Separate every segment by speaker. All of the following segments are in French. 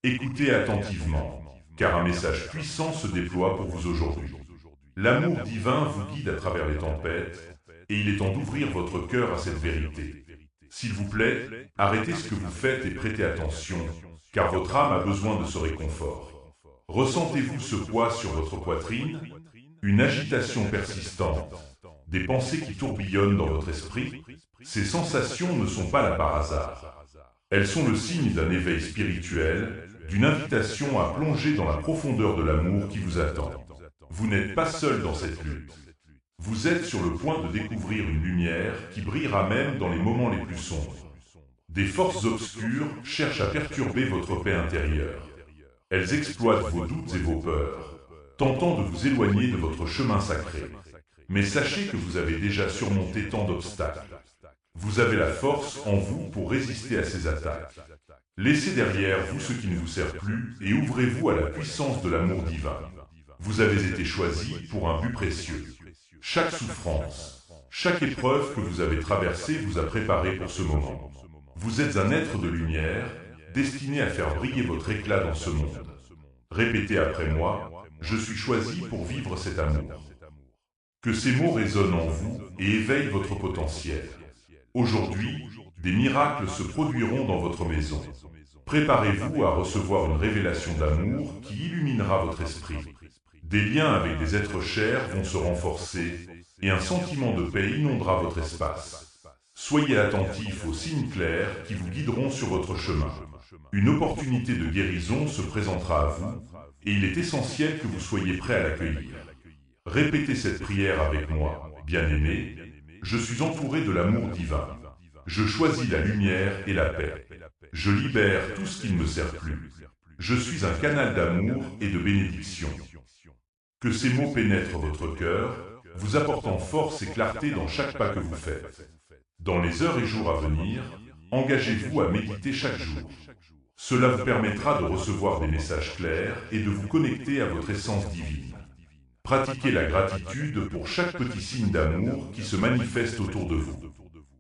Speaker 1: Écoutez attentivement, car un message puissant se déploie pour vous aujourd'hui. L'amour divin vous guide à travers les tempêtes, et il est temps d'ouvrir votre cœur à cette vérité. S'il vous plaît, arrêtez ce que vous faites et prêtez attention, car votre âme a besoin de ce réconfort. Ressentez-vous ce poids sur votre poitrine, une agitation persistante, des pensées qui tourbillonnent dans votre esprit? Ces sensations ne sont pas là par hasard. Elles sont le signe d'un éveil spirituel, d'une invitation à plonger dans la profondeur de l'amour qui vous attend. Vous n'êtes pas seul dans cette lutte. Vous êtes sur le point de découvrir une lumière qui brillera même dans les moments les plus sombres. Des forces obscures cherchent à perturber votre paix intérieure. Elles exploitent vos doutes et vos peurs, tentant de vous éloigner de votre chemin sacré. Mais sachez que vous avez déjà surmonté tant d'obstacles. Vous avez la force en vous pour résister à ces attaques. Laissez derrière vous ce qui ne vous sert plus et ouvrez-vous à la puissance de l'amour divin. Vous avez été choisi pour un but précieux. Chaque souffrance, chaque épreuve que vous avez traversée vous a préparé pour ce moment. Vous êtes un être de lumière, destiné à faire briller votre éclat dans ce monde. Répétez après moi, je suis choisi pour vivre cet amour. Que ces mots résonnent en vous et éveillent votre potentiel. Aujourd'hui, des miracles se produiront dans votre maison. Préparez-vous à recevoir une révélation d'amour qui illuminera votre esprit. Des liens avec des êtres chers vont se renforcer et un sentiment de paix inondera votre espace. Soyez attentifs aux signes clairs qui vous guideront sur votre chemin. Une opportunité de guérison se présentera à vous et il est essentiel que vous soyez prêts à l'accueillir. Répétez cette prière avec moi, bien-aimé. Je suis entouré de l'amour divin. Je choisis la lumière et la paix. Je libère tout ce qui ne me sert plus. Je suis un canal d'amour et de bénédiction. Que ces mots pénètrent votre cœur, vous apportant force et clarté dans chaque pas que vous faites. Dans les heures et jours à venir, engagez-vous à méditer chaque jour. Cela vous permettra de recevoir des messages clairs et de vous connecter à votre essence divine. Pratiquez la gratitude pour chaque petit signe d'amour qui se manifeste autour de vous.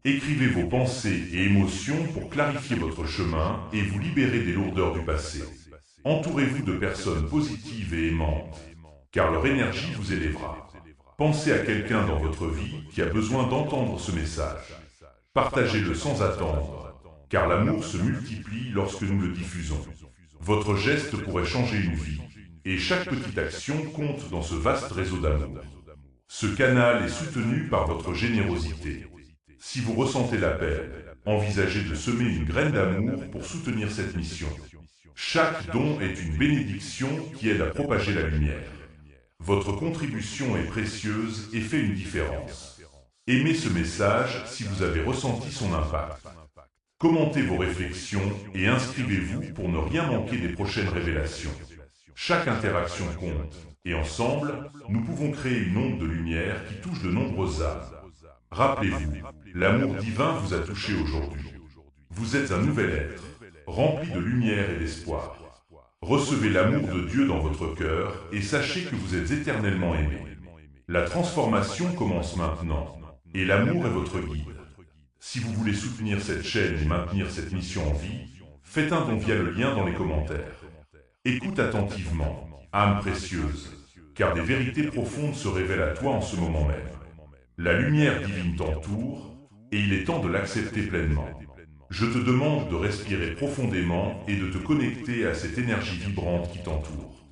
Speaker 1: Écrivez vos pensées et émotions pour clarifier votre chemin et vous libérer des lourdeurs du passé. Entourez-vous de personnes positives et aimantes, car leur énergie vous élèvera. Pensez à quelqu'un dans votre vie qui a besoin d'entendre ce message. Partagez-le sans attendre, car l'amour se multiplie lorsque nous le diffusons. Votre geste pourrait changer une vie, et chaque petite action compte dans ce vaste réseau d'amour. Ce canal est soutenu par votre générosité. Si vous ressentez l'appel, envisagez de semer une graine d'amour pour soutenir cette mission. Chaque don est une bénédiction qui aide à propager la lumière. Votre contribution est précieuse et fait une différence. Aimez ce message si vous avez ressenti son impact. Commentez vos réflexions et inscrivez-vous pour ne rien manquer des prochaines révélations. Chaque interaction compte, et ensemble, nous pouvons créer une onde de lumière qui touche de nombreuses âmes. Rappelez-vous, l'amour divin vous a touché aujourd'hui. Vous êtes un nouvel être, rempli de lumière et d'espoir. Recevez l'amour de Dieu dans votre cœur et sachez que vous êtes éternellement aimé. La transformation commence maintenant, et l'amour est votre guide. Si vous voulez soutenir cette chaîne et maintenir cette mission en vie, faites un don via le lien dans les commentaires. Écoute attentivement, âme précieuse, car des vérités profondes se révèlent à toi en ce moment même. La lumière divine t'entoure, et il est temps de l'accepter pleinement. Je te demande de respirer profondément et de te connecter à cette énergie vibrante qui t'entoure.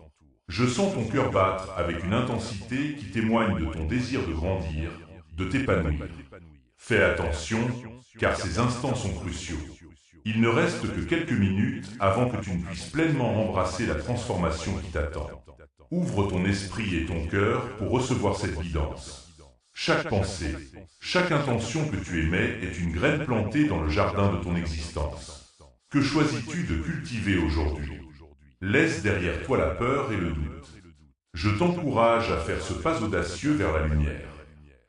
Speaker 1: Je sens ton cœur battre avec une intensité qui témoigne de ton désir de grandir, de t'épanouir. Fais attention, car ces instants sont cruciaux. Il ne reste que quelques minutes avant que tu ne puisses pleinement embrasser la transformation qui t'attend. Ouvre ton esprit et ton cœur pour recevoir cette guidance. Chaque pensée, chaque intention que tu émets est une graine plantée dans le jardin de ton existence. Que choisis-tu de cultiver aujourd'hui? Laisse derrière toi la peur et le doute. Je t'encourage à faire ce pas audacieux vers la lumière.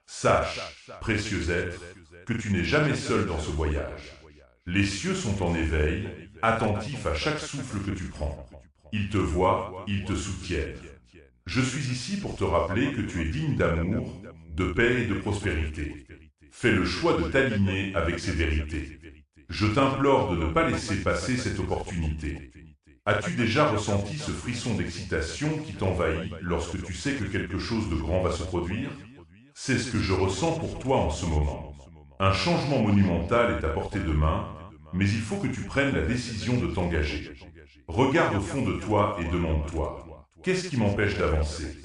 Speaker 1: Sache, précieux être, que tu n'es jamais seul dans ce voyage. Les cieux sont en éveil, attentifs à chaque souffle que tu prends. Ils te voient, ils te soutiennent. Je suis ici pour te rappeler que tu es digne d'amour, de paix et de prospérité. Fais le choix de t'aligner avec ces vérités. Je t'implore de ne pas laisser passer cette opportunité. As-tu déjà ressenti ce frisson d'excitation qui t'envahit lorsque tu sais que quelque chose de grand va se produire? C'est ce que je ressens pour toi en ce moment. Un changement monumental est à portée de main, mais il faut que tu prennes la décision de t'engager. Regarde au fond de toi et demande-toi, qu'est-ce qui m'empêche d'avancer?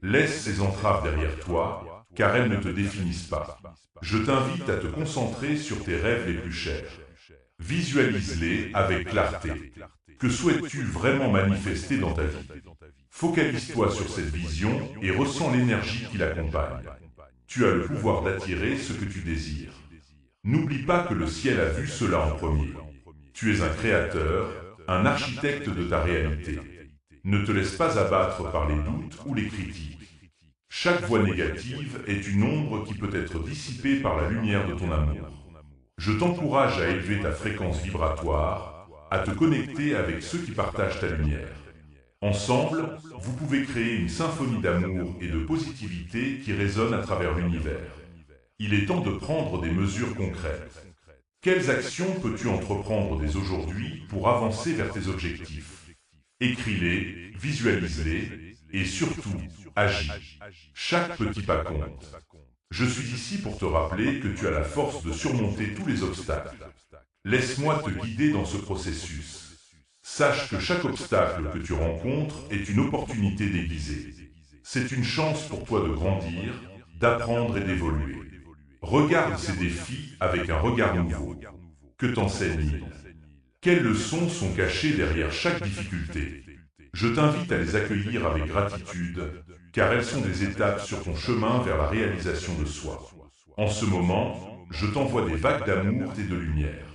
Speaker 1: Laisse ces entraves derrière toi, car elles ne te définissent pas. Je t'invite à te concentrer sur tes rêves les plus chers. Visualise-les avec clarté. Que souhaites-tu vraiment manifester dans ta vie? Focalise-toi sur cette vision et ressens l'énergie qui l'accompagne. Tu as le pouvoir d'attirer ce que tu désires. N'oublie pas que le ciel a vu cela en premier. Tu es un créateur, un architecte de ta réalité. Ne te laisse pas abattre par les doutes ou les critiques. Chaque voix négative est une ombre qui peut être dissipée par la lumière de ton amour. Je t'encourage à élever ta fréquence vibratoire, à te connecter avec ceux qui partagent ta lumière. Ensemble, vous pouvez créer une symphonie d'amour et de positivité qui résonne à travers l'univers. Il est temps de prendre des mesures concrètes. Quelles actions peux-tu entreprendre dès aujourd'hui pour avancer vers tes objectifs? Écris-les, visualise-les et surtout, agis. Chaque petit pas compte. Je suis ici pour te rappeler que tu as la force de surmonter tous les obstacles. Laisse-moi te guider dans ce processus. Sache que chaque obstacle que tu rencontres est une opportunité déguisée. C'est une chance pour toi de grandir, d'apprendre et d'évoluer. Regarde ces défis avec un regard nouveau. Que t'enseigne-t-il? Quelles leçons sont cachées derrière chaque difficulté? Je t'invite à les accueillir avec gratitude, car elles sont des étapes sur ton chemin vers la réalisation de soi. En ce moment, je t'envoie des vagues d'amour et de lumière.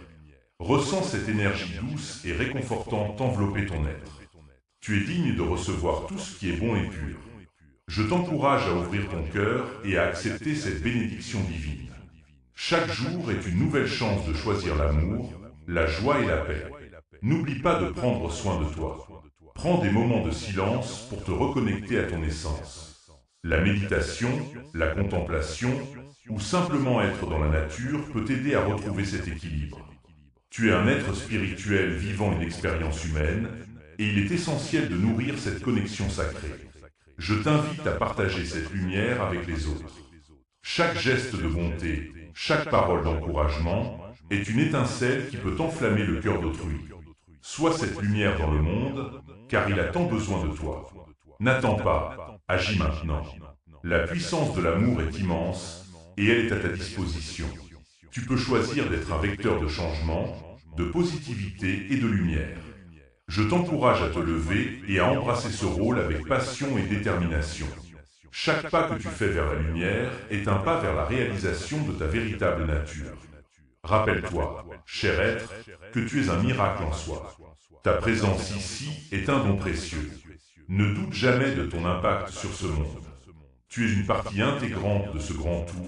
Speaker 1: Ressens cette énergie douce et réconfortante envelopper ton être. Tu es digne de recevoir tout ce qui est bon et pur. Je t'encourage à ouvrir ton cœur et à accepter cette bénédiction divine. Chaque jour est une nouvelle chance de choisir l'amour, la joie et la paix. N'oublie pas de prendre soin de toi. Prends des moments de silence pour te reconnecter à ton essence. La méditation, la contemplation ou simplement être dans la nature peut t'aider à retrouver cet équilibre. Tu es un être spirituel vivant une expérience humaine et il est essentiel de nourrir cette connexion sacrée. Je t'invite à partager cette lumière avec les autres. Chaque geste de bonté, chaque parole d'encouragement est une étincelle qui peut enflammer le cœur d'autrui. Sois cette lumière dans le monde, car il a tant besoin de toi. N'attends pas, agis maintenant. La puissance de l'amour est immense et elle est à ta disposition. Tu peux choisir d'être un vecteur de changement, de positivité et de lumière. Je t'encourage à te lever et à embrasser ce rôle avec passion et détermination. Chaque pas que tu fais vers la lumière est un pas vers la réalisation de ta véritable nature. Rappelle-toi, cher être, que tu es un miracle en soi. Ta présence ici est un don précieux. Ne doute jamais de ton impact sur ce monde. Tu es une partie intégrante de ce grand tout,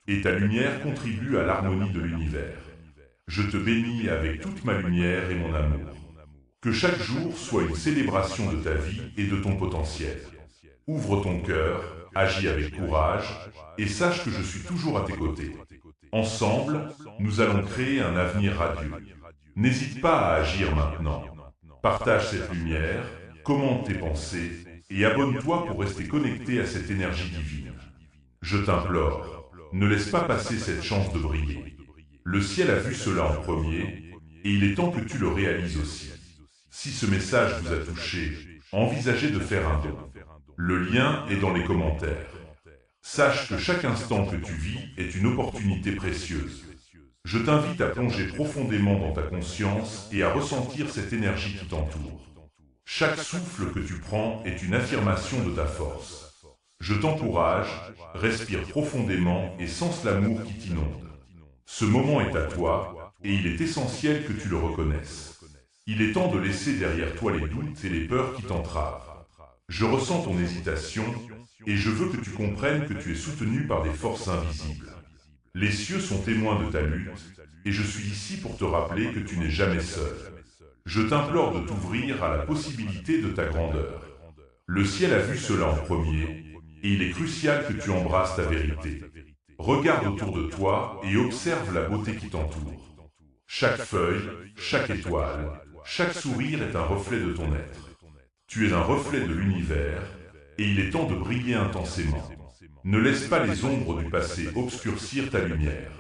Speaker 1: et ta lumière contribue à l'harmonie de l'univers. Je te bénis avec toute ma lumière et mon amour. Que chaque jour soit une célébration de ta vie et de ton potentiel. Ouvre ton cœur, agis avec courage, et sache que je suis toujours à tes côtés. Ensemble, nous allons créer un avenir radieux. N'hésite pas à agir maintenant. Partage cette lumière, commente tes pensées, et abonne-toi pour rester connecté à cette énergie divine. Je t'implore, ne laisse pas passer cette chance de briller. Le ciel a vu cela en premier, et il est temps que tu le réalises aussi. Si ce message vous a touché, envisagez de faire un don. Le lien est dans les commentaires. Sache que chaque instant que tu vis est une opportunité précieuse. Je t'invite à plonger profondément dans ta conscience et à ressentir cette énergie qui t'entoure. Chaque souffle que tu prends est une affirmation de ta force. Je t'encourage, respire profondément et sens l'amour qui t'inonde. Ce moment est à toi et il est essentiel que tu le reconnaisses. Il est temps de laisser derrière toi les doutes et les peurs qui t'entravent. Je ressens ton hésitation et je veux que tu comprennes que tu es soutenu par des forces invisibles. Les cieux sont témoins de ta lutte et je suis ici pour te rappeler que tu n'es jamais seul. Je t'implore de t'ouvrir à la possibilité de ta grandeur. Le ciel a vu cela en premier et il est crucial que tu embrasses ta vérité. Regarde autour de toi et observe la beauté qui t'entoure. Chaque feuille, chaque étoile, chaque sourire est un reflet de ton être. Tu es un reflet de l'univers, et il est temps de briller intensément. Ne laisse pas les ombres du passé obscurcir ta lumière.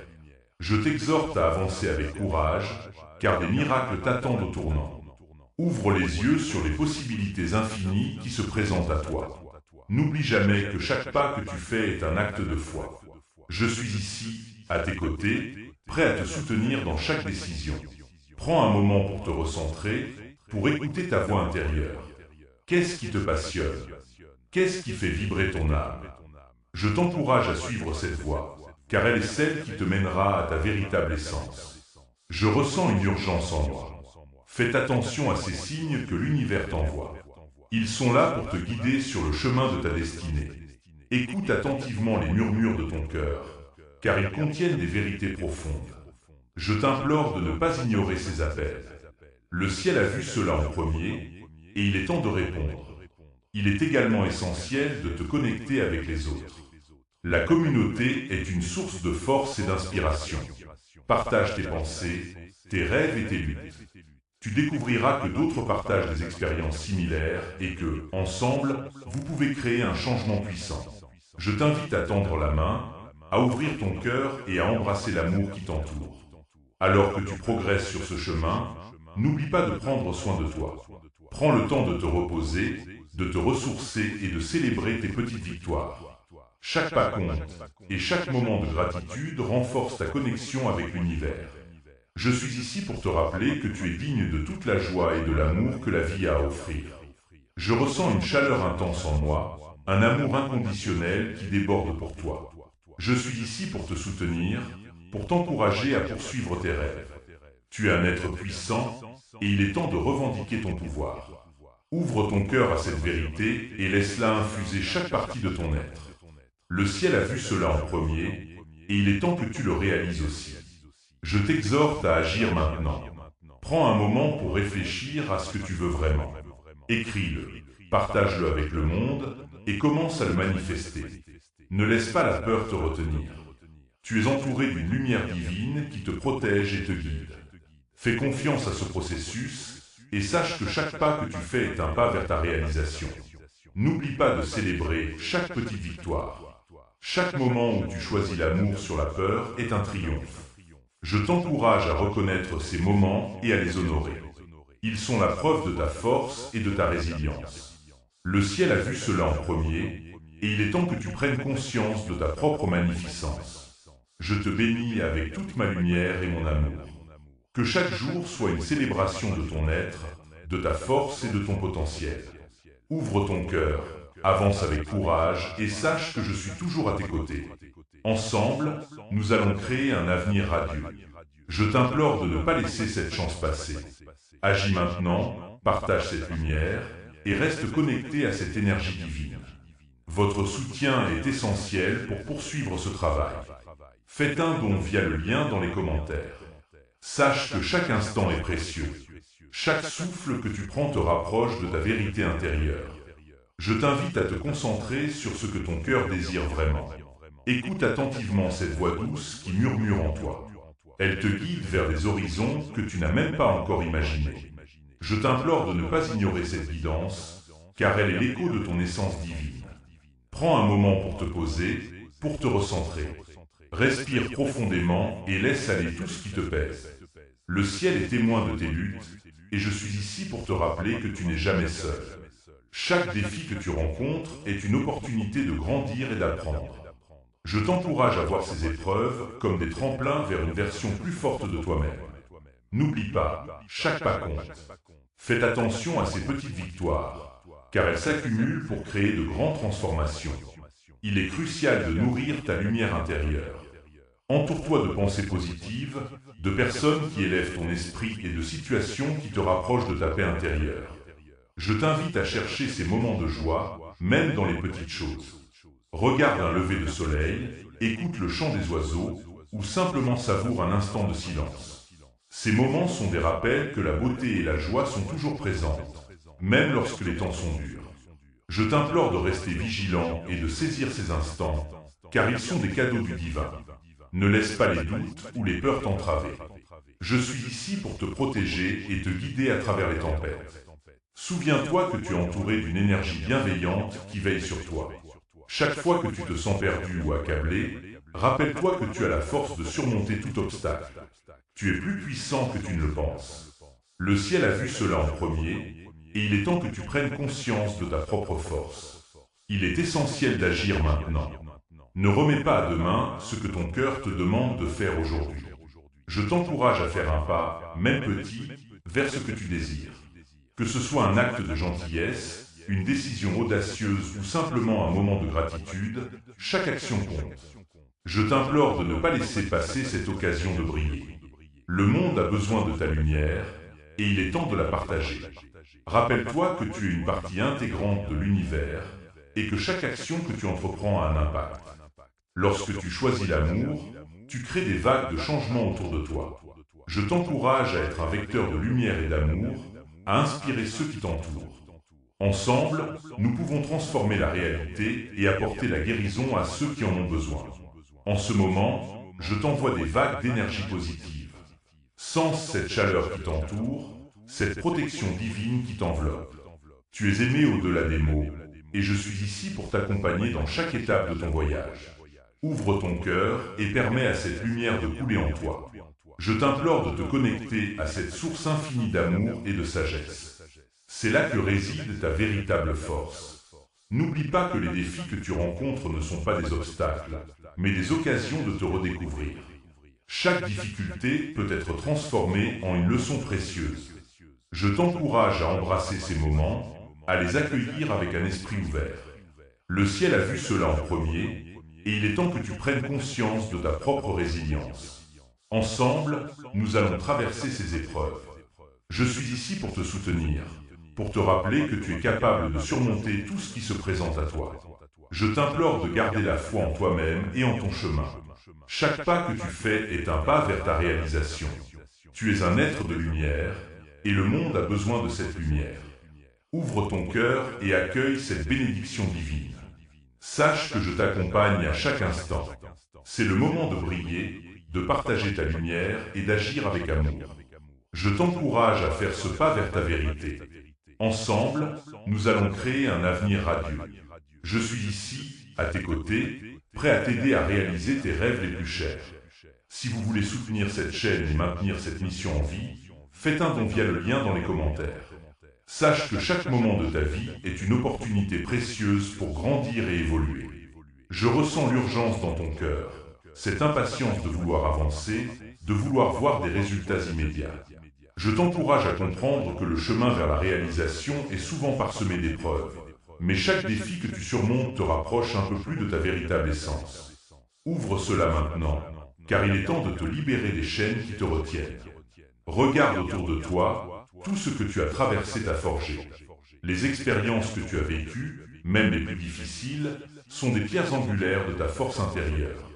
Speaker 1: Je t'exhorte à avancer avec courage, car des miracles t'attendent au tournant. Ouvre les yeux sur les possibilités infinies qui se présentent à toi. N'oublie jamais que chaque pas que tu fais est un acte de foi. Je suis ici, à tes côtés, prêt à te soutenir dans chaque décision. Prends un moment pour te recentrer, pour écouter ta voix intérieure. Qu'est-ce qui te passionne? Qu'est-ce qui fait vibrer ton âme? Je t'encourage à suivre cette voie, car elle est celle qui te mènera à ta véritable essence. Je ressens une urgence en moi. Faites attention à ces signes que l'univers t'envoie. Ils sont là pour te guider sur le chemin de ta destinée. Écoute attentivement les murmures de ton cœur, car ils contiennent des vérités profondes. Je t'implore de ne pas ignorer ces appels. Le ciel a vu cela en premier, et il est temps de répondre. Il est également essentiel de te connecter avec les autres. La communauté est une source de force et d'inspiration. Partage tes pensées, tes rêves et tes luttes. Tu découvriras que d'autres partagent des expériences similaires et que, ensemble, vous pouvez créer un changement puissant. Je t'invite à tendre la main, à ouvrir ton cœur et à embrasser l'amour qui t'entoure. Alors que tu progresses sur ce chemin, n'oublie pas de prendre soin de toi. Prends le temps de te reposer, de te ressourcer et de célébrer tes petites victoires. Chaque pas compte, et chaque moment de gratitude renforce ta connexion avec l'univers. Je suis ici pour te rappeler que tu es digne de toute la joie et de l'amour que la vie a à offrir. Je ressens une chaleur intense en moi, un amour inconditionnel qui déborde pour toi. Je suis ici pour te soutenir, pour t'encourager à poursuivre tes rêves. Tu es un être puissant, et il est temps de revendiquer ton pouvoir. Ouvre ton cœur à cette vérité et laisse-la infuser chaque partie de ton être. Le ciel a vu cela en premier, et il est temps que tu le réalises aussi. Je t'exhorte à agir maintenant. Prends un moment pour réfléchir à ce que tu veux vraiment. Écris-le, partage-le avec le monde, et commence à le manifester. Ne laisse pas la peur te retenir. Tu es entouré d'une lumière divine qui te protège et te guide. Fais confiance à ce processus, et sache que chaque pas que tu fais est un pas vers ta réalisation. N'oublie pas de célébrer chaque petite victoire. Chaque moment où tu choisis l'amour sur la peur est un triomphe. Je t'encourage à reconnaître ces moments et à les honorer. Ils sont la preuve de ta force et de ta résilience. Le ciel a vu cela en premier, et il est temps que tu prennes conscience de ta propre magnificence. Je te bénis avec toute ma lumière et mon amour. Que chaque jour soit une célébration de ton être, de ta force et de ton potentiel. Ouvre ton cœur, avance avec courage et sache que je suis toujours à tes côtés. Ensemble, nous allons créer un avenir radieux. Je t'implore de ne pas laisser cette chance passer. Agis maintenant, partage cette lumière et reste connecté à cette énergie divine. Votre soutien est essentiel pour poursuivre ce travail. Faites un don via le lien dans les commentaires. Sache que chaque instant est précieux. Chaque souffle que tu prends te rapproche de ta vérité intérieure. Je t'invite à te concentrer sur ce que ton cœur désire vraiment. Écoute attentivement cette voix douce qui murmure en toi. Elle te guide vers des horizons que tu n'as même pas encore imaginés. Je t'implore de ne pas ignorer cette guidance, car elle est l'écho de ton essence divine. Prends un moment pour te poser, pour te recentrer. Respire profondément et laisse aller tout ce qui te pèse. Le ciel est témoin de tes luttes, et je suis ici pour te rappeler que tu n'es jamais seul. Chaque défi que tu rencontres est une opportunité de grandir et d'apprendre. Je t'encourage à voir ces épreuves comme des tremplins vers une version plus forte de toi-même. N'oublie pas, chaque pas compte. Faites attention à ces petites victoires, car elles s'accumulent pour créer de grandes transformations. Il est crucial de nourrir ta lumière intérieure. Entoure-toi de pensées positives, de personnes qui élèvent ton esprit et de situations qui te rapprochent de ta paix intérieure. Je t'invite à chercher ces moments de joie, même dans les petites choses. Regarde un lever de soleil, écoute le chant des oiseaux, ou simplement savoure un instant de silence. Ces moments sont des rappels que la beauté et la joie sont toujours présentes, même lorsque les temps sont durs. Je t'implore de rester vigilant et de saisir ces instants, car ils sont des cadeaux du divin. Ne laisse pas les doutes ou les peurs t'entraver. Je suis ici pour te protéger et te guider à travers les tempêtes. Souviens-toi que tu es entouré d'une énergie bienveillante qui veille sur toi. Chaque fois que tu te sens perdu ou accablé, rappelle-toi que tu as la force de surmonter tout obstacle. Tu es plus puissant que tu ne le penses. Le ciel a vu cela en premier, et il est temps que tu prennes conscience de ta propre force. Il est essentiel d'agir maintenant. Ne remets pas à demain ce que ton cœur te demande de faire aujourd'hui. Je t'encourage à faire un pas, même petit, vers ce que tu désires. Que ce soit un acte de gentillesse, une décision audacieuse ou simplement un moment de gratitude, chaque action compte. Je t'implore de ne pas laisser passer cette occasion de briller. Le monde a besoin de ta lumière, et il est temps de la partager. Rappelle-toi que tu es une partie intégrante de l'univers, et que chaque action que tu entreprends a un impact. Lorsque tu choisis l'amour, tu crées des vagues de changement autour de toi. Je t'encourage à être un vecteur de lumière et d'amour, à inspirer ceux qui t'entourent. Ensemble, nous pouvons transformer la réalité et apporter la guérison à ceux qui en ont besoin. En ce moment, je t'envoie des vagues d'énergie positive. Sens cette chaleur qui t'entoure, cette protection divine qui t'enveloppe. Tu es aimé au-delà des mots, et je suis ici pour t'accompagner dans chaque étape de ton voyage. Ouvre ton cœur et permets à cette lumière de couler en toi. Je t'implore de te connecter à cette source infinie d'amour et de sagesse. C'est là que réside ta véritable force. N'oublie pas que les défis que tu rencontres ne sont pas des obstacles, mais des occasions de te redécouvrir. Chaque difficulté peut être transformée en une leçon précieuse. Je t'encourage à embrasser ces moments, à les accueillir avec un esprit ouvert. Le ciel a vu cela en premier, et il est temps que tu prennes conscience de ta propre résilience. Ensemble, nous allons traverser ces épreuves. Je suis ici pour te soutenir, pour te rappeler que tu es capable de surmonter tout ce qui se présente à toi. Je t'implore de garder la foi en toi-même et en ton chemin. Chaque pas que tu fais est un pas vers ta réalisation. Tu es un être de lumière, et le monde a besoin de cette lumière. Ouvre ton cœur et accueille cette bénédiction divine. Sache que je t'accompagne à chaque instant. C'est le moment de briller, de partager ta lumière et d'agir avec amour. Je t'encourage à faire ce pas vers ta vérité. Ensemble, nous allons créer un avenir radieux. Je suis ici, à tes côtés, prêt à t'aider à réaliser tes rêves les plus chers. Si vous voulez soutenir cette chaîne et maintenir cette mission en vie, faites un don via le lien dans les commentaires. Sache que chaque moment de ta vie est une opportunité précieuse pour grandir et évoluer. Je ressens l'urgence dans ton cœur, cette impatience de vouloir avancer, de vouloir voir des résultats immédiats. Je t'encourage à comprendre que le chemin vers la réalisation est souvent parsemé d'épreuves, mais chaque défi que tu surmontes te rapproche un peu plus de ta véritable essence. Ouvre cela maintenant, car il est temps de te libérer des chaînes qui te retiennent. Regarde autour de toi, tout ce que tu as traversé t'a forgé. Les expériences que tu as vécues, même les plus difficiles, sont des pierres angulaires de ta force intérieure.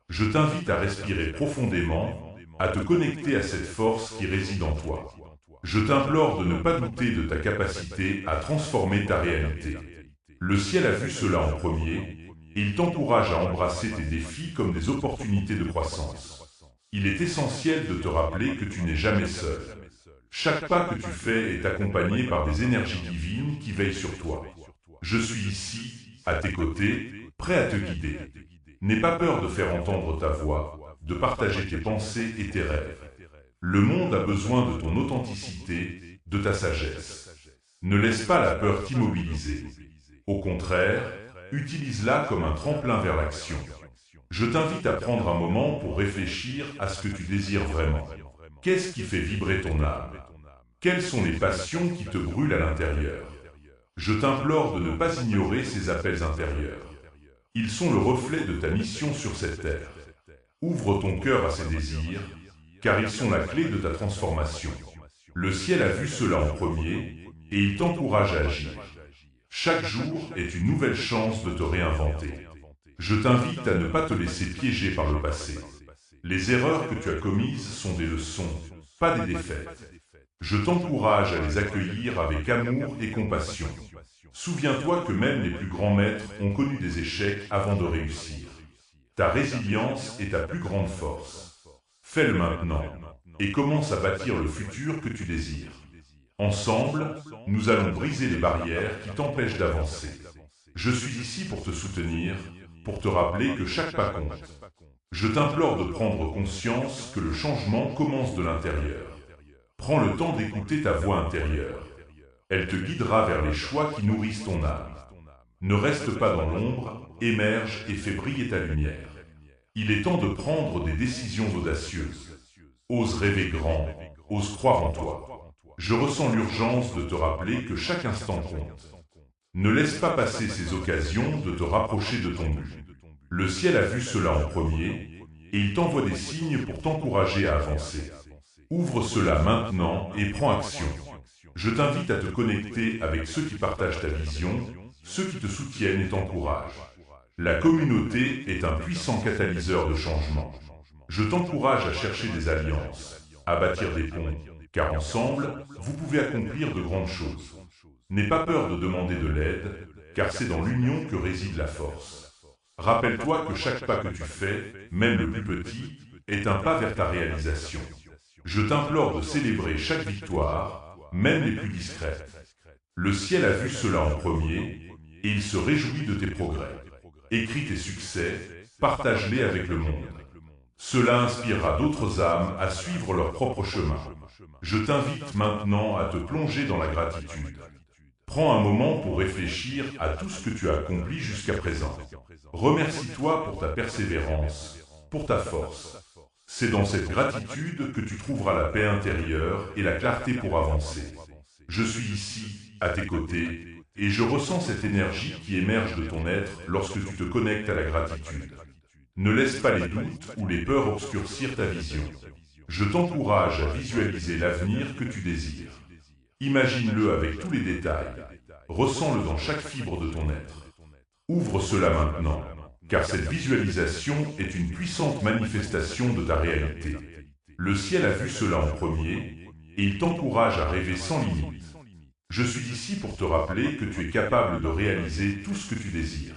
Speaker 1: Je t'invite à respirer profondément, à te connecter à cette force qui réside en toi. Je t'implore de ne pas douter de ta capacité à transformer ta réalité. Le ciel a vu cela en premier, et il t'encourage à embrasser tes défis comme des opportunités de croissance. Il est essentiel de te rappeler que tu n'es jamais seul. Chaque pas que tu fais est accompagné par des énergies divines qui veillent sur toi. Je suis ici, à tes côtés, prêt à te guider. N'aie pas peur de faire entendre ta voix, de partager tes pensées et tes rêves. Le monde a besoin de ton authenticité, de ta sagesse. Ne laisse pas la peur t'immobiliser. Au contraire, utilise-la comme un tremplin vers l'action. Je t'invite à prendre un moment pour réfléchir à ce que tu désires vraiment. Qu'est-ce qui fait vibrer ton âme? Quelles sont les passions qui te brûlent à l'intérieur? Je t'implore de ne pas ignorer ces appels intérieurs. Ils sont le reflet de ta mission sur cette terre. Ouvre ton cœur à ces désirs, car ils sont la clé de ta transformation. Le ciel a vu cela en premier, et il t'encourage à agir. Chaque jour est une nouvelle chance de te réinventer. Je t'invite à ne pas te laisser piéger par le passé. Les erreurs que tu as commises sont des leçons, pas des défaites. Je t'encourage à les accueillir avec amour et compassion. Souviens-toi que même les plus grands maîtres ont connu des échecs avant de réussir. Ta résilience est ta plus grande force. Fais-le maintenant. et commence à bâtir le futur que tu désires. Ensemble, nous allons briser les barrières qui t'empêchent d'avancer. Je suis ici pour te soutenir, pour te rappeler que chaque pas compte. Je t'implore de prendre conscience que le changement commence de l'intérieur. Prends le temps d'écouter ta voix intérieure. Elle te guidera vers les choix qui nourrissent ton âme. Ne reste pas dans l'ombre, émerge et fais briller ta lumière. Il est temps de prendre des décisions audacieuses. Ose rêver grand, ose croire en toi. Je ressens l'urgence de te rappeler que chaque instant compte. Ne laisse pas passer ces occasions de te rapprocher de ton but. Le ciel a vu cela en premier, et il t'envoie des signes pour t'encourager à avancer. Ouvre cela maintenant et prends action. Je t'invite à te connecter avec ceux qui partagent ta vision, ceux qui te soutiennent et t'encouragent. La communauté est un puissant catalyseur de changement. Je t'encourage à chercher des alliances, à bâtir des ponts, car ensemble, vous pouvez accomplir de grandes choses. N'aie pas peur de demander de l'aide, car c'est dans l'union que réside la force. Rappelle-toi que chaque pas que tu fais, même le plus petit, est un pas vers ta réalisation. Je t'implore de célébrer chaque victoire, même les plus discrètes. Le ciel a vu cela en premier, et il se réjouit de tes progrès. Écris tes succès, partage-les avec le monde. Cela inspirera d'autres âmes à suivre leur propre chemin. Je t'invite maintenant à te plonger dans la gratitude. Prends un moment pour réfléchir à tout ce que tu as accompli jusqu'à présent. Remercie-toi pour ta persévérance, pour ta force. C'est dans cette gratitude que tu trouveras la paix intérieure et la clarté pour avancer. Je suis ici, à tes côtés, et je ressens cette énergie qui émerge de ton être lorsque tu te connectes à la gratitude. Ne laisse pas les doutes ou les peurs obscurcir ta vision. Je t'encourage à visualiser l'avenir que tu désires. Imagine-le avec tous les détails. Ressens-le dans chaque fibre de ton être. Ouvre cela maintenant, car cette visualisation est une puissante manifestation de ta réalité. Le ciel a vu cela en premier, et il t'encourage à rêver sans limite. Je suis ici pour te rappeler que tu es capable de réaliser tout ce que tu désires.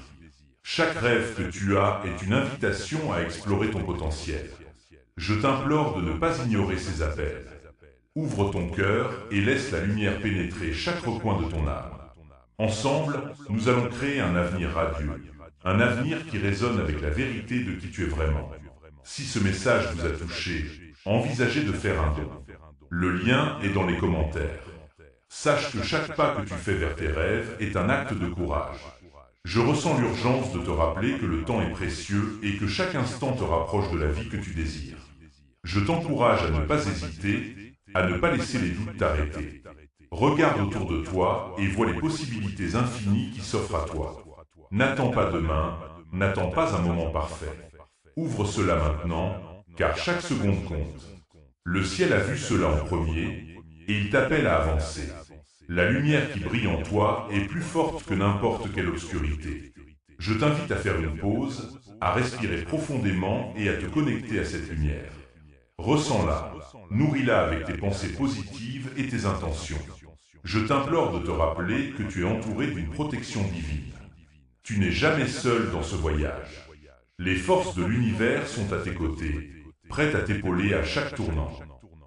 Speaker 1: Chaque rêve que tu as est une invitation à explorer ton potentiel. Je t'implore de ne pas ignorer ces appels. Ouvre ton cœur et laisse la lumière pénétrer chaque recoin de ton âme. Ensemble, nous allons créer un avenir radieux, un avenir qui résonne avec la vérité de qui tu es vraiment. Si ce message vous a touché, envisagez de faire un don. Le lien est dans les commentaires. Sache que chaque pas que tu fais vers tes rêves est un acte de courage. Je ressens l'urgence de te rappeler que le temps est précieux et que chaque instant te rapproche de la vie que tu désires. Je t'encourage à ne pas hésiter, à ne pas laisser les doutes t'arrêter. Regarde autour de toi et vois les possibilités infinies qui s'offrent à toi. N'attends pas demain, n'attends pas un moment parfait. Ouvre cela maintenant, car chaque seconde compte. Le ciel a vu cela en premier, et il t'appelle à avancer. La lumière qui brille en toi est plus forte que n'importe quelle obscurité. Je t'invite à faire une pause, à respirer profondément et à te connecter à cette lumière. Ressens-la, nourris-la avec tes pensées positives et tes intentions. Je t'implore de te rappeler que tu es entouré d'une protection divine. Tu n'es jamais seul dans ce voyage. Les forces de l'univers sont à tes côtés, prêtes à t'épauler à chaque tournant.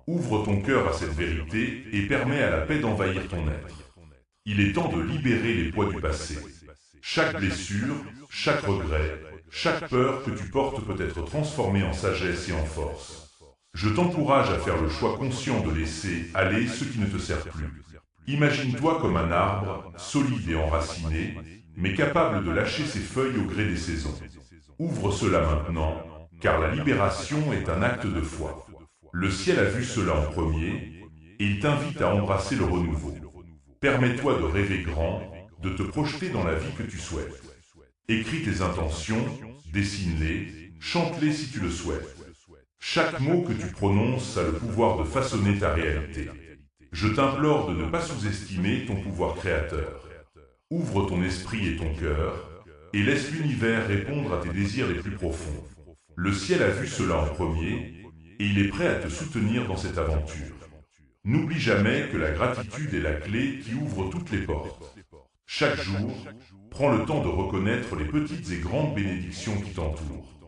Speaker 1: Ouvre ton cœur à cette vérité et permets à la paix d'envahir ton être. Il est temps de libérer les poids du passé. Chaque blessure, chaque regret, chaque peur que tu portes peut être transformée en sagesse et en force. Je t'encourage à faire le choix conscient de laisser aller ce qui ne te sert plus. Imagine-toi comme un arbre, solide et enraciné, mais capable de lâcher ses feuilles au gré des saisons. Ouvre cela maintenant, car la libération est un acte de foi. Le ciel a vu cela en premier, et il t'invite à embrasser le renouveau. Permets-toi de rêver grand, de te projeter dans la vie que tu souhaites. Écris tes intentions, dessine-les, chante-les si tu le souhaites. Chaque mot que tu prononces a le pouvoir de façonner ta réalité. Je t'implore de ne pas sous-estimer ton pouvoir créateur. Ouvre ton esprit et ton cœur, et laisse l'univers répondre à tes désirs les plus profonds. Le ciel a vu cela en premier, et il est prêt à te soutenir dans cette aventure. N'oublie jamais que la gratitude est la clé qui ouvre toutes les portes. Chaque jour, prends le temps de reconnaître les petites et grandes bénédictions qui t'entourent.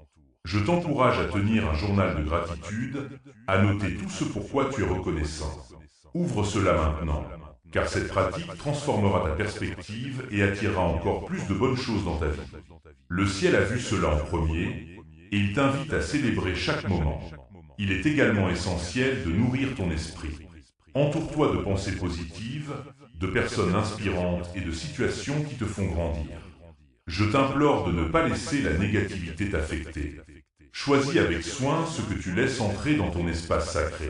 Speaker 1: Je t'encourage à tenir un journal de gratitude, à noter tout ce pourquoi tu es reconnaissant. Ouvre cela maintenant, car cette pratique transformera ta perspective et attirera encore plus de bonnes choses dans ta vie. Le ciel a vu cela en premier, et il t'invite à célébrer chaque moment. Il est également essentiel de nourrir ton esprit. Entoure-toi de pensées positives, de personnes inspirantes et de situations qui te font grandir. Je t'implore de ne pas laisser la négativité t'affecter. Choisis avec soin ce que tu laisses entrer dans ton espace sacré.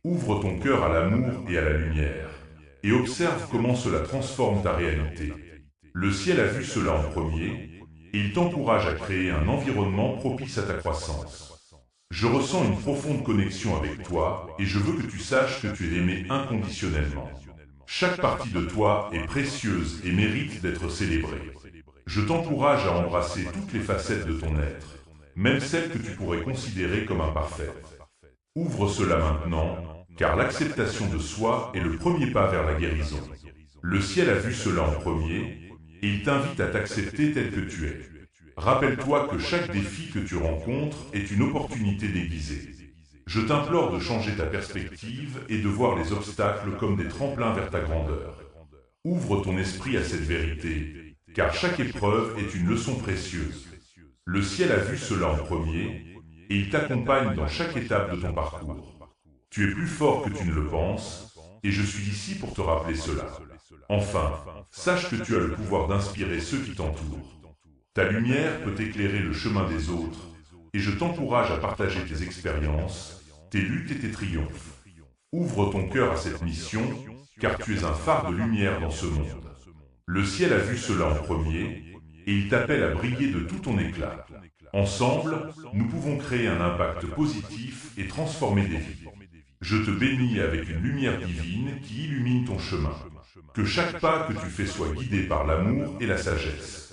Speaker 1: Ouvre ton cœur à l'amour et à la lumière, et observe comment cela transforme ta réalité. Le ciel a vu cela en premier, et il t'encourage à créer un environnement propice à ta croissance. Je ressens une profonde connexion avec toi, et je veux que tu saches que tu es aimé inconditionnellement. Chaque partie de toi est précieuse et mérite d'être célébrée. Je t'encourage à embrasser toutes les facettes de ton être, même celles que tu pourrais considérer comme imparfaites. Ouvre cela maintenant, car l'acceptation de soi est le premier pas vers la guérison. Le ciel a vu cela en premier, et il t'invite à t'accepter tel que tu es. Rappelle-toi que chaque défi que tu rencontres est une opportunité déguisée. Je t'implore de changer ta perspective et de voir les obstacles comme des tremplins vers ta grandeur. Ouvre ton esprit à cette vérité, car chaque épreuve est une leçon précieuse. Le ciel a vu cela en premier, et il t'accompagne dans chaque étape de ton parcours. Tu es plus fort que tu ne le penses, et je suis ici pour te rappeler cela. Enfin, sache que tu as le pouvoir d'inspirer ceux qui t'entourent. Ta lumière peut éclairer le chemin des autres, et je t'encourage à partager tes expériences, tes luttes et tes triomphes. Ouvre ton cœur à cette mission, car tu es un phare de lumière dans ce monde. Le ciel a vu cela en premier, et il t'appelle à briller de tout ton éclat. Ensemble, nous pouvons créer un impact positif et transformer des vies. Je te bénis avec une lumière divine qui illumine ton chemin. Que chaque pas que tu fais soit guidé par l'amour et la sagesse.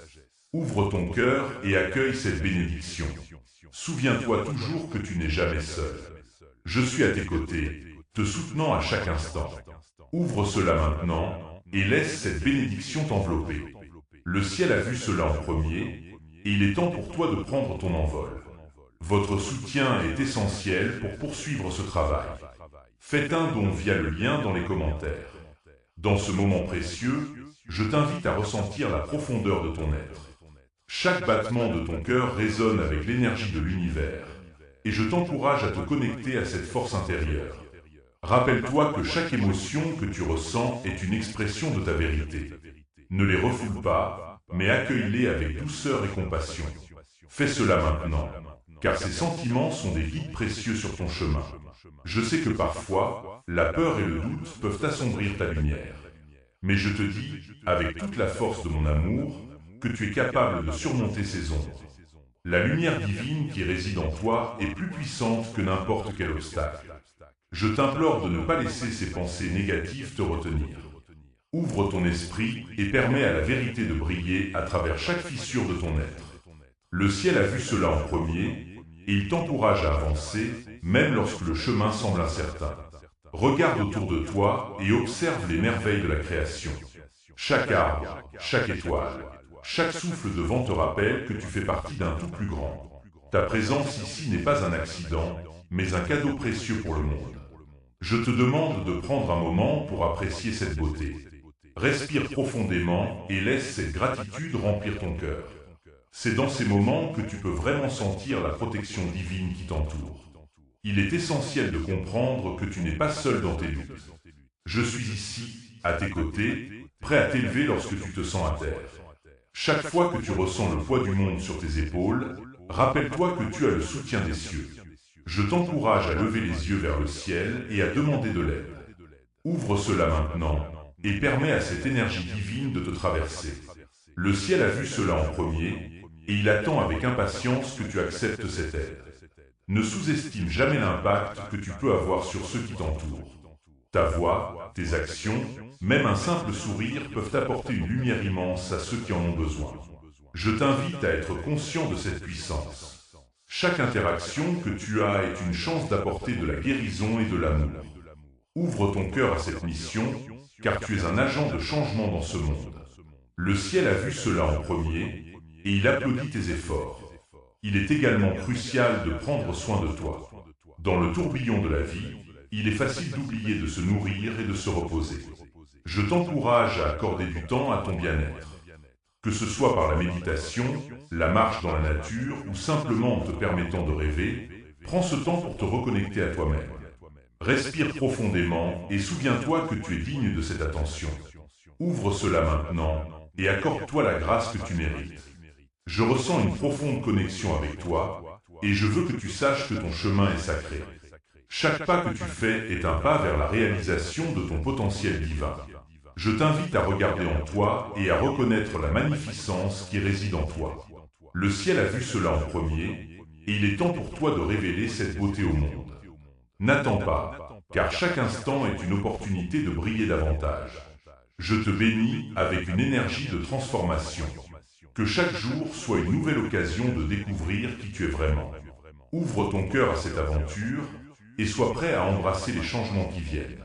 Speaker 1: Ouvre ton cœur et accueille cette bénédiction. Souviens-toi toujours que tu n'es jamais seul. Je suis à tes côtés, te soutenant à chaque instant. Ouvre cela maintenant et laisse cette bénédiction t'envelopper. Le ciel a vu cela en premier, et il est temps pour toi de prendre ton envol. Votre soutien est essentiel pour poursuivre ce travail. Faites un don via le lien dans les commentaires. Dans ce moment précieux, je t'invite à ressentir la profondeur de ton être. Chaque battement de ton cœur résonne avec l'énergie de l'univers, et je t'encourage à te connecter à cette force intérieure. Rappelle-toi que chaque émotion que tu ressens est une expression de ta vérité. Ne les refoule pas, mais accueille-les avec douceur et compassion. Fais cela maintenant, car ces sentiments sont des guides précieux sur ton chemin. Je sais que parfois, la peur et le doute peuvent assombrir ta lumière. Mais je te dis, avec toute la force de mon amour, que tu es capable de surmonter ces ombres. La lumière divine qui réside en toi est plus puissante que n'importe quel obstacle. Je t'implore de ne pas laisser ces pensées négatives te retenir. Ouvre ton esprit et permets à la vérité de briller à travers chaque fissure de ton être. Le ciel a vu cela en premier, et il t'encourage à avancer, même lorsque le chemin semble incertain. Regarde autour de toi et observe les merveilles de la création. Chaque arbre, chaque étoile, chaque souffle de vent te rappelle que tu fais partie d'un tout plus grand. Ta présence ici n'est pas un accident, mais un cadeau précieux pour le monde. Je te demande de prendre un moment pour apprécier cette beauté. Respire profondément et laisse cette gratitude remplir ton cœur. C'est dans ces moments que tu peux vraiment sentir la protection divine qui t'entoure. Il est essentiel de comprendre que tu n'es pas seul dans tes luttes. Je suis ici, à tes côtés, prêt à t'élever lorsque tu te sens à terre. Chaque fois que tu ressens le poids du monde sur tes épaules, rappelle-toi que tu as le soutien des cieux. Je t'encourage à lever les yeux vers le ciel et à demander de l'aide. Ouvre cela maintenant et permets à cette énergie divine de te traverser. Le ciel a vu cela en premier et il attend avec impatience que tu acceptes cette aide. Ne sous-estime jamais l'impact que tu peux avoir sur ceux qui t'entourent. Ta voix, tes actions, même un simple sourire peuvent apporter une lumière immense à ceux qui en ont besoin. Je t'invite à être conscient de cette puissance. Chaque interaction que tu as est une chance d'apporter de la guérison et de l'amour. Ouvre ton cœur à cette mission, car tu es un agent de changement dans ce monde. Le ciel a vu cela en premier, et il applaudit tes efforts. Il est également crucial de prendre soin de toi. Dans le tourbillon de la vie, il est facile d'oublier de se nourrir et de se reposer. Je t'encourage à accorder du temps à ton bien-être. Que ce soit par la méditation, la marche dans la nature ou simplement en te permettant de rêver, prends ce temps pour te reconnecter à toi-même. Respire profondément et souviens-toi que tu es digne de cette attention. Ouvre cela maintenant et accorde-toi la grâce que tu mérites. Je ressens une profonde connexion avec toi et je veux que tu saches que ton chemin est sacré. Chaque pas que tu fais est un pas vers la réalisation de ton potentiel divin. Je t'invite à regarder en toi et à reconnaître la magnificence qui réside en toi. Le ciel a vu cela en premier et il est temps pour toi de révéler cette beauté au monde. N'attends pas, car chaque instant est une opportunité de briller davantage. Je te bénis avec une énergie de transformation. Que chaque jour soit une nouvelle occasion de découvrir qui tu es vraiment. Ouvre ton cœur à cette aventure et sois prêt à embrasser les changements qui viennent.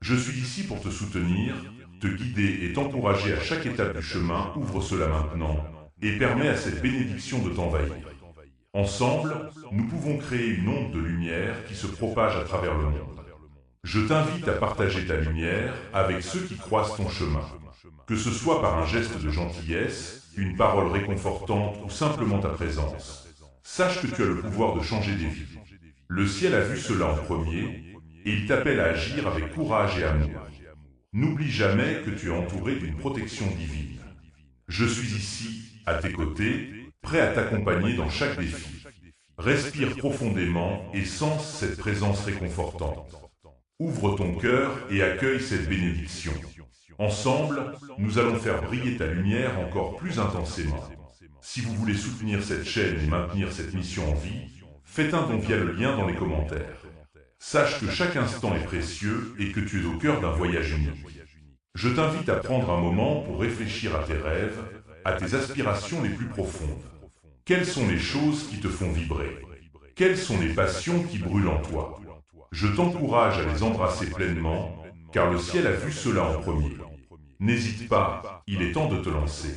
Speaker 1: Je suis ici pour te soutenir, te guider et t'encourager à chaque étape du chemin. Ouvre cela maintenant et permets à cette bénédiction de t'envahir. Ensemble, nous pouvons créer une onde de lumière qui se propage à travers le monde. Je t'invite à partager ta lumière avec ceux qui croisent ton chemin. Que ce soit par un geste de gentillesse, une parole réconfortante ou simplement ta présence. Sache que tu as le pouvoir de changer des vies. Le ciel a vu cela en premier et il t'appelle à agir avec courage et amour. N'oublie jamais que tu es entouré d'une protection divine. Je suis ici, à tes côtés, prêt à t'accompagner dans chaque défi. Respire profondément et sens cette présence réconfortante. Ouvre ton cœur et accueille cette bénédiction. Ensemble, nous allons faire briller ta lumière encore plus intensément. Si vous voulez soutenir cette chaîne et maintenir cette mission en vie, faites un don via le lien dans les commentaires. Sache que chaque instant est précieux et que tu es au cœur d'un voyage unique. Je t'invite à prendre un moment pour réfléchir à tes rêves, à tes aspirations les plus profondes. Quelles sont les choses qui te font vibrer? Quelles sont les passions qui brûlent en toi? Je t'encourage à les embrasser pleinement, car le ciel a vu cela en premier. N'hésite pas, il est temps de te lancer.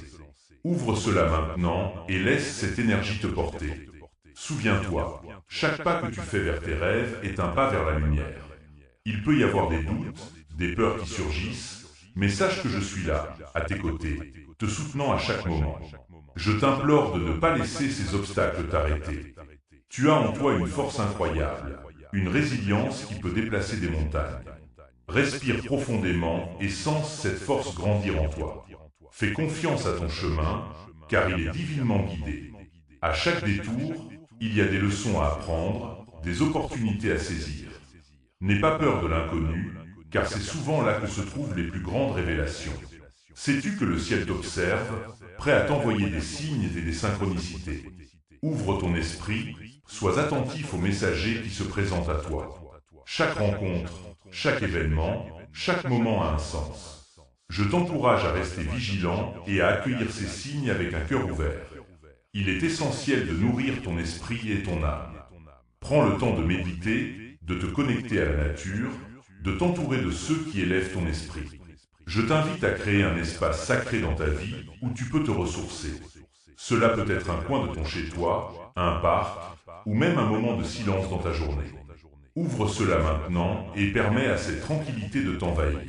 Speaker 1: Ouvre cela maintenant et laisse cette énergie te porter. Souviens-toi, chaque pas que tu fais vers tes rêves est un pas vers la lumière. Il peut y avoir des doutes, des peurs qui surgissent, mais sache que je suis là, à tes côtés, te soutenant à chaque moment. Je t'implore de ne pas laisser ces obstacles t'arrêter. Tu as en toi une force incroyable, une résilience qui peut déplacer des montagnes. Respire profondément et sens cette force grandir en toi. Fais confiance à ton chemin, car il est divinement guidé. À chaque détour, il y a des leçons à apprendre, des opportunités à saisir. N'aie pas peur de l'inconnu, car c'est souvent là que se trouvent les plus grandes révélations. Sais-tu que le ciel t'observe, prêt à t'envoyer des signes et des synchronicités? Ouvre ton esprit, sois attentif aux messagers qui se présentent à toi. Chaque rencontre, chaque événement, chaque moment a un sens. Je t'encourage à rester vigilant et à accueillir ces signes avec un cœur ouvert. Il est essentiel de nourrir ton esprit et ton âme. Prends le temps de méditer, de te connecter à la nature, de t'entourer de ceux qui élèvent ton esprit. Je t'invite à créer un espace sacré dans ta vie où tu peux te ressourcer. Cela peut être un coin de ton chez-toi, un parc, ou même un moment de silence dans ta journée. Ouvre cela maintenant et permets à cette tranquillité de t'envahir.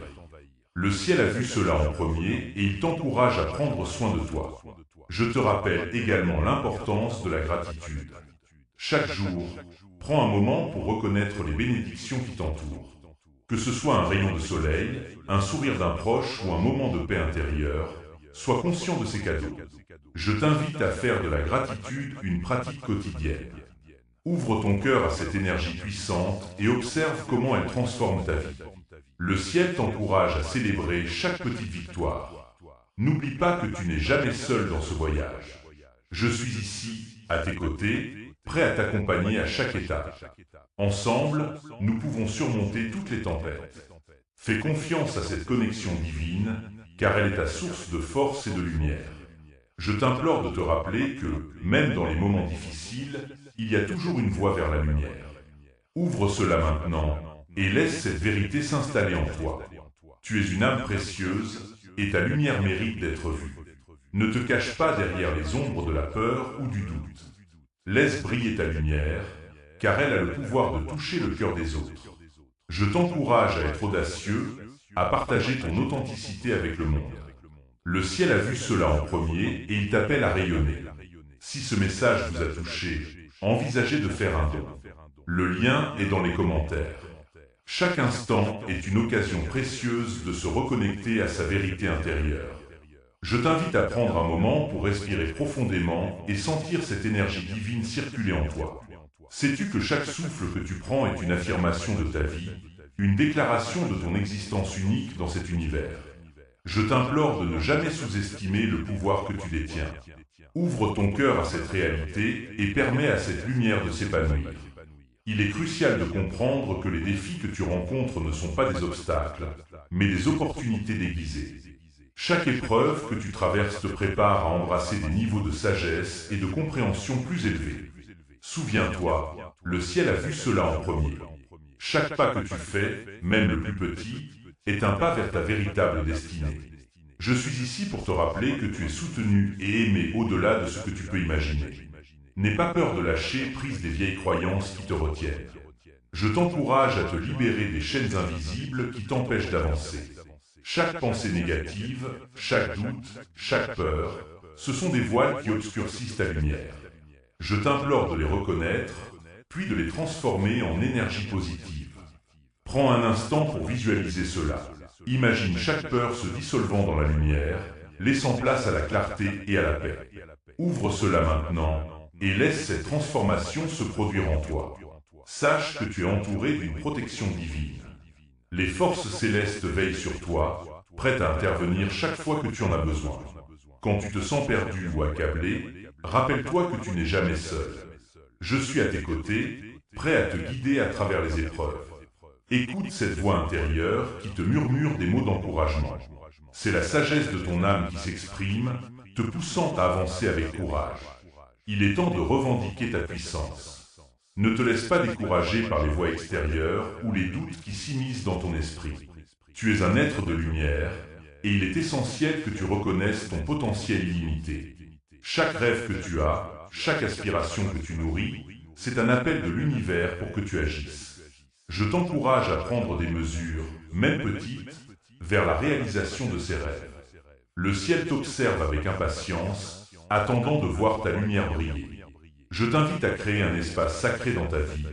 Speaker 1: Le ciel a vu cela en premier et il t'encourage à prendre soin de toi. Je te rappelle également l'importance de la gratitude. Chaque jour, prends un moment pour reconnaître les bénédictions qui t'entourent. Que ce soit un rayon de soleil, un sourire d'un proche ou un moment de paix intérieure, sois conscient de ces cadeaux. Je t'invite à faire de la gratitude une pratique quotidienne. Ouvre ton cœur à cette énergie puissante et observe comment elle transforme ta vie. Le ciel t'encourage à célébrer chaque petite victoire. N'oublie pas que tu n'es jamais seul dans ce voyage. Je suis ici, à tes côtés, prêt à t'accompagner à chaque étape. Ensemble, nous pouvons surmonter toutes les tempêtes. Fais confiance à cette connexion divine, car elle est ta source de force et de lumière. Je t'implore de te rappeler que, même dans les moments difficiles, il y a toujours une voie vers la lumière. Ouvre cela maintenant et laisse cette vérité s'installer en toi. Tu es une âme précieuse et ta lumière mérite d'être vue. Ne te cache pas derrière les ombres de la peur ou du doute. Laisse briller ta lumière, car elle a le pouvoir de toucher le cœur des autres. Je t'encourage à être audacieux, à partager ton authenticité avec le monde. Le ciel a vu cela en premier et il t'appelle à rayonner. Si ce message vous a touché, envisagez de faire un don. Le lien est dans les commentaires. Chaque instant est une occasion précieuse de se reconnecter à sa vérité intérieure. Je t'invite à prendre un moment pour respirer profondément et sentir cette énergie divine circuler en toi. Sais-tu que chaque souffle que tu prends est une affirmation de ta vie, une déclaration de ton existence unique dans cet univers? Je t'implore de ne jamais sous-estimer le pouvoir que tu détiens. Ouvre ton cœur à cette réalité et permets à cette lumière de s'épanouir. Il est crucial de comprendre que les défis que tu rencontres ne sont pas des obstacles, mais des opportunités déguisées. Chaque épreuve que tu traverses te prépare à embrasser des niveaux de sagesse et de compréhension plus élevés. Souviens-toi, le ciel a vu cela en premier. Chaque pas que tu fais, même le plus petit, est un pas vers ta véritable destinée. Je suis ici pour te rappeler que tu es soutenu et aimé au-delà de ce que tu peux imaginer. N'aie pas peur de lâcher prise des vieilles croyances qui te retiennent. Je t'encourage à te libérer des chaînes invisibles qui t'empêchent d'avancer. Chaque pensée négative, chaque doute, chaque peur, ce sont des voiles qui obscurcissent ta lumière. Je t'implore de les reconnaître, puis de les transformer en énergie positive. Prends un instant pour visualiser cela. Imagine chaque peur se dissolvant dans la lumière, laissant place à la clarté et à la paix. Ouvre cela maintenant et laisse cette transformation se produire en toi. Sache que tu es entouré d'une protection divine. Les forces célestes veillent sur toi, prêtes à intervenir chaque fois que tu en as besoin. Quand tu te sens perdu ou accablé, rappelle-toi que tu n'es jamais seul. Je suis à tes côtés, prêt à te guider à travers les épreuves. Écoute cette voix intérieure qui te murmure des mots d'encouragement. C'est la sagesse de ton âme qui s'exprime, te poussant à avancer avec courage. Il est temps de revendiquer ta puissance. Ne te laisse pas décourager par les voix extérieures ou les doutes qui s'immiscent dans ton esprit. Tu es un être de lumière, et il est essentiel que tu reconnaisses ton potentiel illimité. Chaque rêve que tu as, chaque aspiration que tu nourris, c'est un appel de l'univers pour que tu agisses. Je t'encourage à prendre des mesures, même petites, vers la réalisation de ces rêves. Le ciel t'observe avec impatience, attendant de voir ta lumière briller. Je t'invite à créer un espace sacré dans ta vie,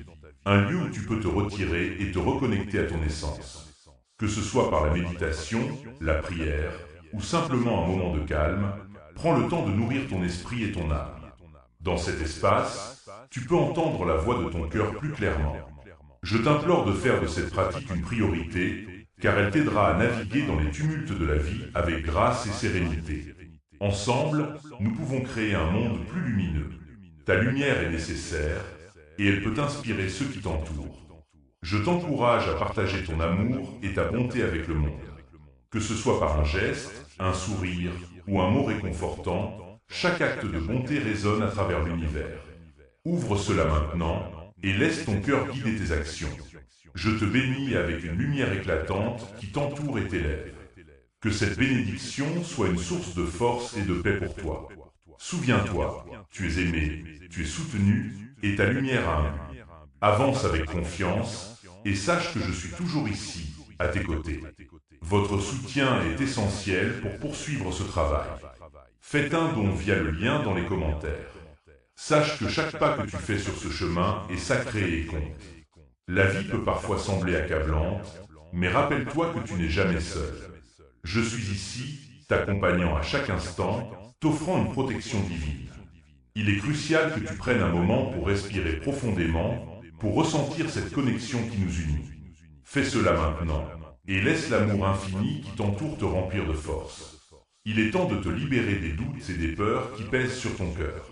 Speaker 1: un lieu où tu peux te retirer et te reconnecter à ton essence. Que ce soit par la méditation, la prière, ou simplement un moment de calme, prends le temps de nourrir ton esprit et ton âme. Dans cet espace, tu peux entendre la voix de ton cœur plus clairement. Je t'implore de faire de cette pratique une priorité, car elle t'aidera à naviguer dans les tumultes de la vie avec grâce et sérénité. Ensemble, nous pouvons créer un monde plus lumineux. Ta lumière est nécessaire, et elle peut inspirer ceux qui t'entourent. Je t'encourage à partager ton amour et ta bonté avec le monde. Que ce soit par un geste, un sourire ou un mot réconfortant, chaque acte de bonté résonne à travers l'univers. Ouvre cela maintenant et laisse ton cœur guider tes actions. Je te bénis avec une lumière éclatante qui t'entoure et t'élève. Que cette bénédiction soit une source de force et de paix pour toi. Souviens-toi, tu es aimé, tu es soutenu et ta lumière a un but. Avance avec confiance et sache que je suis toujours ici, à tes côtés. Votre soutien est essentiel pour poursuivre ce travail. Faites un don via le lien dans les commentaires. Sache que chaque pas que tu fais sur ce chemin est sacré et compte. La vie peut parfois sembler accablante, mais rappelle-toi que tu n'es jamais seul. Je suis ici, t'accompagnant à chaque instant, t'offrant une protection divine. Il est crucial que tu prennes un moment pour respirer profondément, pour ressentir cette connexion qui nous unit. Fais cela maintenant, et laisse l'amour infini qui t'entoure te remplir de force. Il est temps de te libérer des doutes et des peurs qui pèsent sur ton cœur.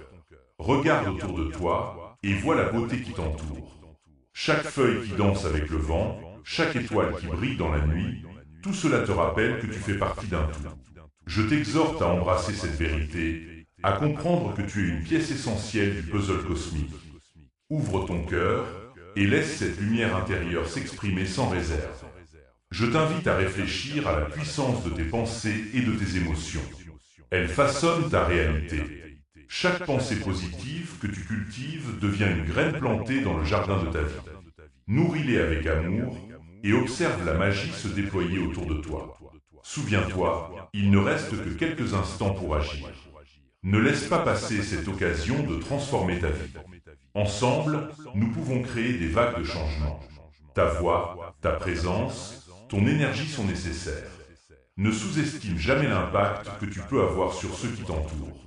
Speaker 1: Regarde autour de toi et vois la beauté qui t'entoure. Chaque feuille qui danse avec le vent, chaque étoile qui brille dans la nuit, tout cela te rappelle que tu fais partie d'un tout. Je t'exhorte à embrasser cette vérité, à comprendre que tu es une pièce essentielle du puzzle cosmique. Ouvre ton cœur et laisse cette lumière intérieure s'exprimer sans réserve. Je t'invite à réfléchir à la puissance de tes pensées et de tes émotions. Elles façonnent ta réalité. Chaque pensée positive que tu cultives devient une graine plantée dans le jardin de ta vie. Nourris-les avec amour et observe la magie se déployer autour de toi. Souviens-toi, il ne reste que quelques instants pour agir. Ne laisse pas passer cette occasion de transformer ta vie. Ensemble, nous pouvons créer des vagues de changement. Ta voix, ta présence, ton énergie sont nécessaires. Ne sous-estime jamais l'impact que tu peux avoir sur ceux qui t'entourent.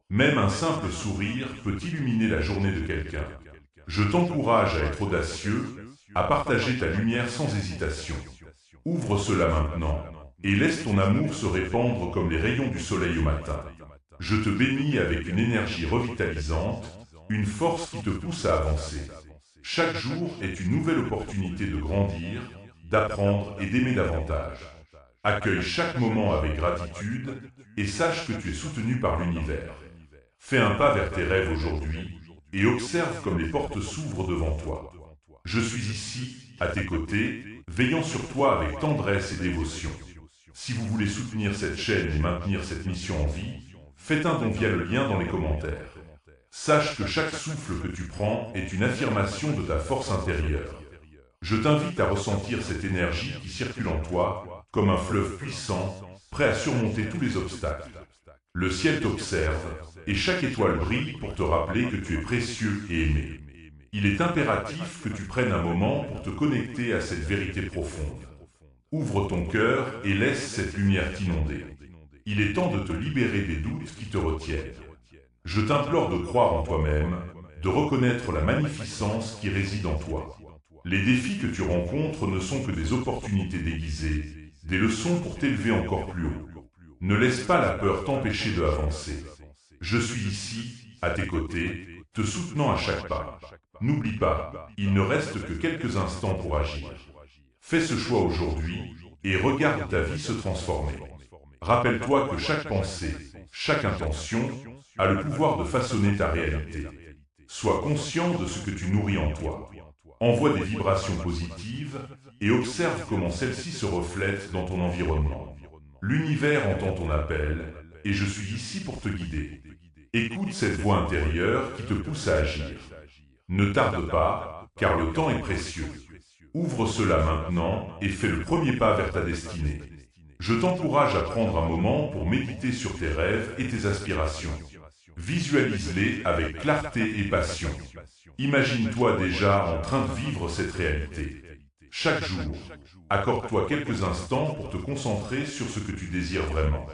Speaker 1: Même un simple sourire peut illuminer la journée de quelqu'un. Je t'encourage à être audacieux, à partager ta lumière sans hésitation. Ouvre cela maintenant et laisse ton amour se répandre comme les rayons du soleil au matin. Je te bénis avec une énergie revitalisante, une force qui te pousse à avancer. Chaque jour est une nouvelle opportunité de grandir, d'apprendre et d'aimer davantage. Accueille chaque moment avec gratitude et sache que tu es soutenu par l'univers. Fais un pas vers tes rêves aujourd'hui et observe comme les portes s'ouvrent devant toi. Je suis ici, à tes côtés, veillant sur toi avec tendresse et dévotion. Si vous voulez soutenir cette chaîne et maintenir cette mission en vie, faites un don via le lien dans les commentaires. Sache que chaque souffle que tu prends est une affirmation de ta force intérieure. Je t'invite à ressentir cette énergie qui circule en toi comme un fleuve puissant, prêt à surmonter tous les obstacles. Le ciel t'observe et chaque étoile brille pour te rappeler que tu es précieux et aimé. Il est impératif que tu prennes un moment pour te connecter à cette vérité profonde. Ouvre ton cœur et laisse cette lumière t'inonder. Il est temps de te libérer des doutes qui te retiennent. Je t'implore de croire en toi-même, de reconnaître la magnificence qui réside en toi. Les défis que tu rencontres ne sont que des opportunités déguisées, des leçons pour t'élever encore plus haut. Ne laisse pas la peur t'empêcher de avancer. Je suis ici, à tes côtés, te soutenant à chaque pas. N'oublie pas, il ne reste que quelques instants pour agir. Fais ce choix aujourd'hui et regarde ta vie se transformer. Rappelle-toi que chaque pensée, chaque intention a le pouvoir de façonner ta réalité. Sois conscient de ce que tu nourris en toi. Envoie des vibrations positives et observe comment celles-ci se reflètent dans ton environnement. L'univers entend ton appel et je suis ici pour te guider. Écoute cette voix intérieure qui te pousse à agir. Ne tarde pas, car le temps est précieux. Ouvre cela maintenant et fais le premier pas vers ta destinée. Je t'encourage à prendre un moment pour méditer sur tes rêves et tes aspirations. Visualise-les avec clarté et passion. Imagine-toi déjà en train de vivre cette réalité. Chaque jour, accorde-toi quelques instants pour te concentrer sur ce que tu désires vraiment.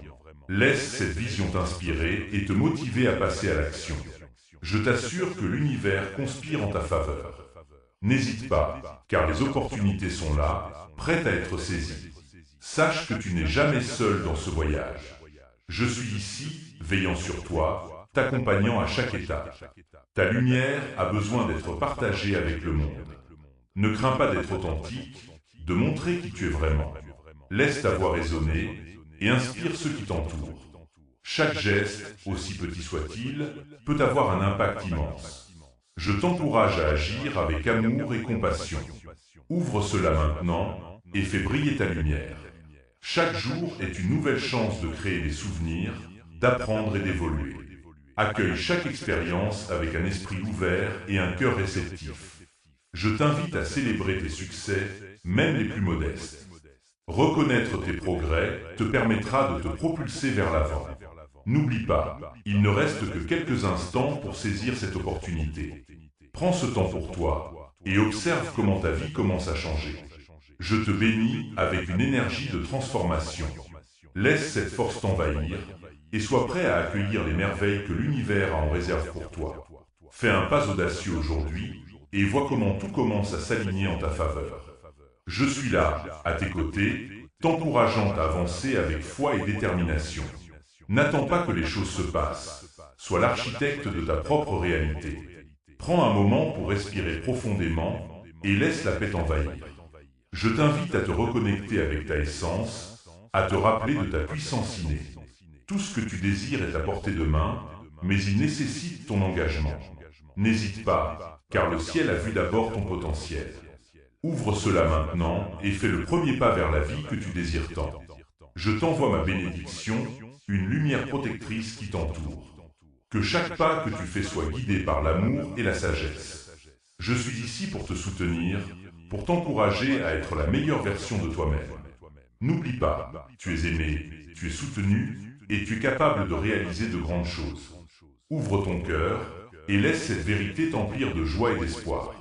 Speaker 1: Laisse cette vision t'inspirer et te motiver à passer à l'action. Je t'assure que l'univers conspire en ta faveur. N'hésite pas, car les opportunités sont là, prêtes à être saisies. Sache que tu n'es jamais seul dans ce voyage. Je suis ici, veillant sur toi, t'accompagnant à chaque étape. Ta lumière a besoin d'être partagée avec le monde. Ne crains pas d'être authentique, de montrer qui tu es vraiment. Laisse ta voix résonner et inspire ceux qui t'entourent. Chaque geste, aussi petit soit-il, peut avoir un impact immense. Je t'encourage à agir avec amour et compassion. Ouvre cela maintenant et fais briller ta lumière. Chaque jour est une nouvelle chance de créer des souvenirs, d'apprendre et d'évoluer. Accueille chaque expérience avec un esprit ouvert et un cœur réceptif. Je t'invite à célébrer tes succès, même les plus modestes. Reconnaître tes progrès te permettra de te propulser vers l'avant. N'oublie pas, il ne reste que quelques instants pour saisir cette opportunité. Prends ce temps pour toi et observe comment ta vie commence à changer. Je te bénis avec une énergie de transformation. Laisse cette force t'envahir et sois prêt à accueillir les merveilles que l'univers a en réserve pour toi. Fais un pas audacieux aujourd'hui et vois comment tout commence à s'aligner en ta faveur. Je suis là, à tes côtés, t'encourageant à avancer avec foi et détermination. N'attends pas que les choses se passent. Sois l'architecte de ta propre réalité. Prends un moment pour respirer profondément et laisse la paix t'envahir. Je t'invite à te reconnecter avec ta essence, à te rappeler de ta puissance innée. Tout ce que tu désires est à portée de main, mais il nécessite ton engagement. N'hésite pas, car le ciel a vu d'abord ton potentiel. Ouvre cela maintenant et fais le premier pas vers la vie que tu désires tant. Je t'envoie ma bénédiction, une lumière protectrice qui t'entoure. Que chaque pas que tu fais soit guidé par l'amour et la sagesse. Je suis ici pour te soutenir, pour t'encourager à être la meilleure version de toi-même. N'oublie pas, tu es aimé, tu es soutenu et tu es capable de réaliser de grandes choses. Ouvre ton cœur et laisse cette vérité t'emplir de joie et d'espoir.